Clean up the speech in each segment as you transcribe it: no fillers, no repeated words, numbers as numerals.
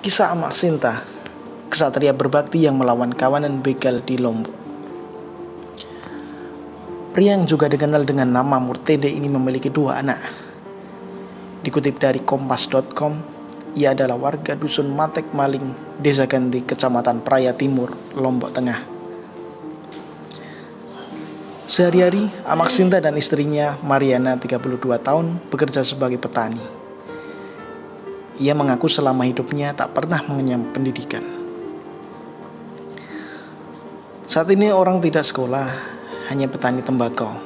Kisah Amak Sinta, kesatria berbakti yang melawan kawanan begal di Lombok. Pria yang juga dikenal dengan nama Murtede ini memiliki 2 anak. Dikutip dari kompas.com, ia adalah warga dusun Matek Maling, Desa Ganti, Kecamatan Praia Timur, Lombok Tengah. Sehari-hari, Amak Sinta dan istrinya, Mariana, 32 tahun, bekerja sebagai petani. Ia mengaku selama hidupnya tak pernah mengenyam pendidikan. Saat ini orang tidak sekolah, hanya petani tembakau,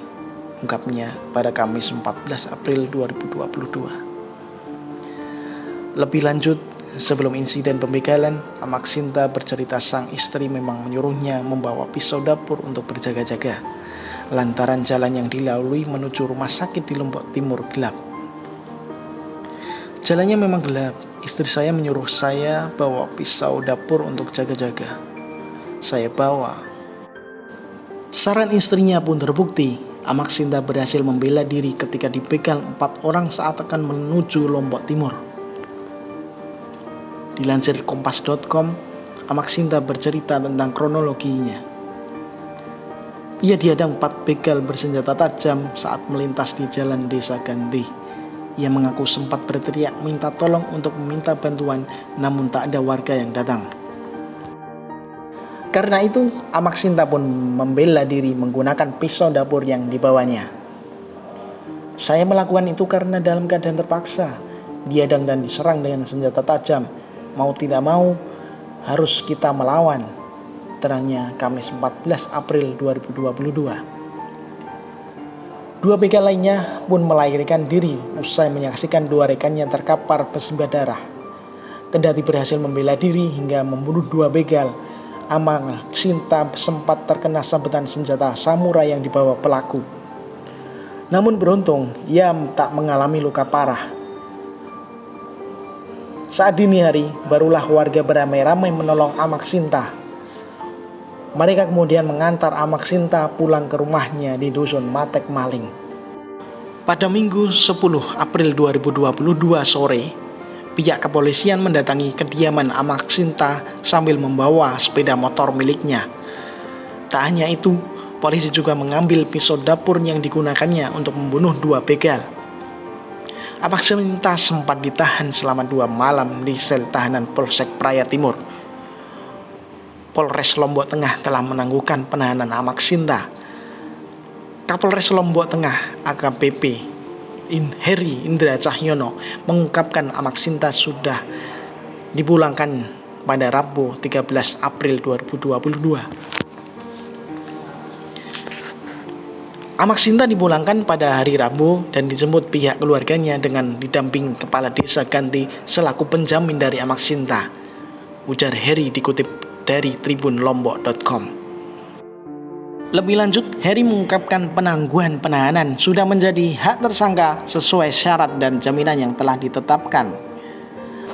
ungkapnya pada Kamis 14 April 2022. Lebih lanjut, sebelum insiden pembegalan, Amak Sinta bercerita sang istri memang menyuruhnya membawa pisau dapur untuk berjaga-jaga, lantaran jalan yang dilalui menuju rumah sakit di Lombok Timur gelap. Jalannya memang gelap, istri saya menyuruh saya bawa pisau dapur untuk jaga-jaga. Saya bawa. Saran istrinya pun terbukti. Amak Sinta berhasil membela diri ketika dibegal 4 orang saat akan menuju Lombok Timur. Dilansir kompas.com, Amak Sinta bercerita tentang kronologinya. Ia dihadang 4 begal bersenjata tajam saat melintas di jalan Desa Ganti. Ia mengaku sempat berteriak minta tolong untuk meminta bantuan, namun tak ada warga yang datang. Karena itu, Amak Sinta pun membela diri menggunakan pisau dapur yang dibawanya. Saya melakukan itu karena dalam keadaan terpaksa, dihadang dan diserang dengan senjata tajam. Mau tidak mau, harus kita melawan, terangnya Kamis 14 April 2022. 2 begal lainnya pun melarikan diri usai menyaksikan 2 rekannya terkapar bersimbah darah. Kendati berhasil membela diri hingga membunuh 2 begal, Amak Sinta sempat terkena sabetan senjata samurai yang dibawa pelaku. Namun beruntung, ia tak mengalami luka parah. Saat dini hari, barulah warga beramai-ramai menolong Amak Sinta. Mereka kemudian mengantar Amak Sinta pulang ke rumahnya di dusun Matek Maling. Pada Minggu 10 April 2022 sore, pihak kepolisian mendatangi kediaman Amak Sinta sambil membawa sepeda motor miliknya. Tak hanya itu, polisi juga mengambil pisau dapur yang digunakannya untuk membunuh 2 begal. Amak Sinta sempat ditahan selama 2 malam di sel tahanan Polsek Praia Timur. Polres Lombok Tengah telah menangguhkan penahanan Amak Sinta. Kapolres Lombok Tengah AKBP Heri Indra Cahyono mengungkapkan Amak Sinta sudah dipulangkan pada Rabu 13 April 2022. Amak Sinta dipulangkan pada hari Rabu dan dijemput pihak keluarganya dengan didamping Kepala Desa Ganti selaku penjamin dari Amak Sinta, ujar Heri dikutip dari tribunlombok.com. Lebih lanjut, Heri mengungkapkan penangguhan penahanan sudah menjadi hak tersangka sesuai syarat dan jaminan yang telah ditetapkan.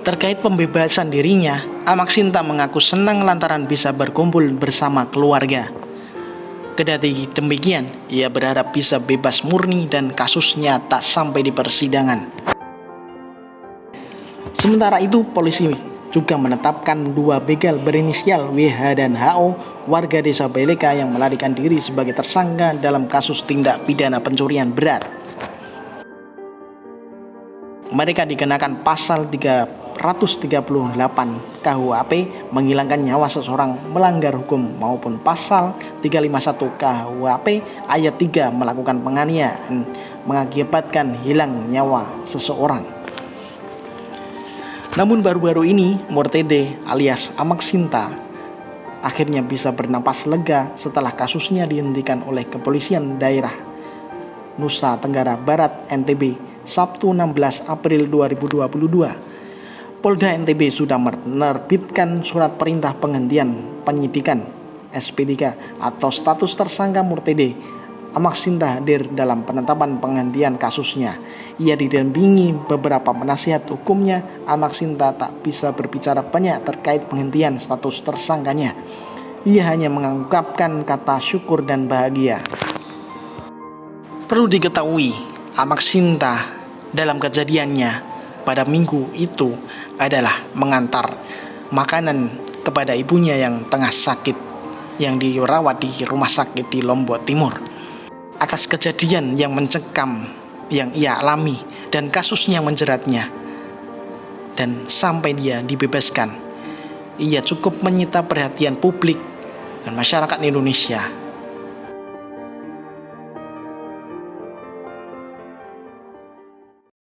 Terkait pembebasan dirinya, Amak Sinta mengaku senang lantaran bisa berkumpul bersama keluarga. Kendati demikian, ia berharap bisa bebas murni dan kasusnya tak sampai di persidangan. Sementara itu, polisi juga menetapkan 2 begal berinisial WH dan HO, warga desa Beleka yang melarikan diri sebagai tersangka dalam kasus tindak pidana pencurian berat. Mereka dikenakan pasal 338 KUHP menghilangkan nyawa seseorang melanggar hukum maupun pasal 351 KUHP ayat 3 melakukan penganiayaan mengakibatkan hilang nyawa seseorang. Namun baru-baru ini, Murtede alias Amak Sinta akhirnya bisa bernapas lega setelah kasusnya dihentikan oleh Kepolisian Daerah Nusa Tenggara Barat NTB Sabtu 16 April 2022. Polda NTB sudah menerbitkan surat perintah penghentian penyidikan SP3 atau status tersangka Murtede. Amak Sinta hadir dalam penetapan penghentian kasusnya. Ia didampingi beberapa penasihat hukumnya. Amak Sinta tak bisa berbicara banyak terkait penghentian status tersangkanya. Ia hanya mengungkapkan kata syukur dan bahagia. Perlu diketahui, Amak Sinta dalam kejadiannya pada minggu itu adalah mengantar makanan kepada ibunya yang tengah sakit, yang dirawat di rumah sakit di Lombok Timur. Atas kejadian yang mencekam yang ia alami dan kasusnya menjeratnya, dan sampai dia dibebaskan, ia cukup menyita perhatian publik dan masyarakat Indonesia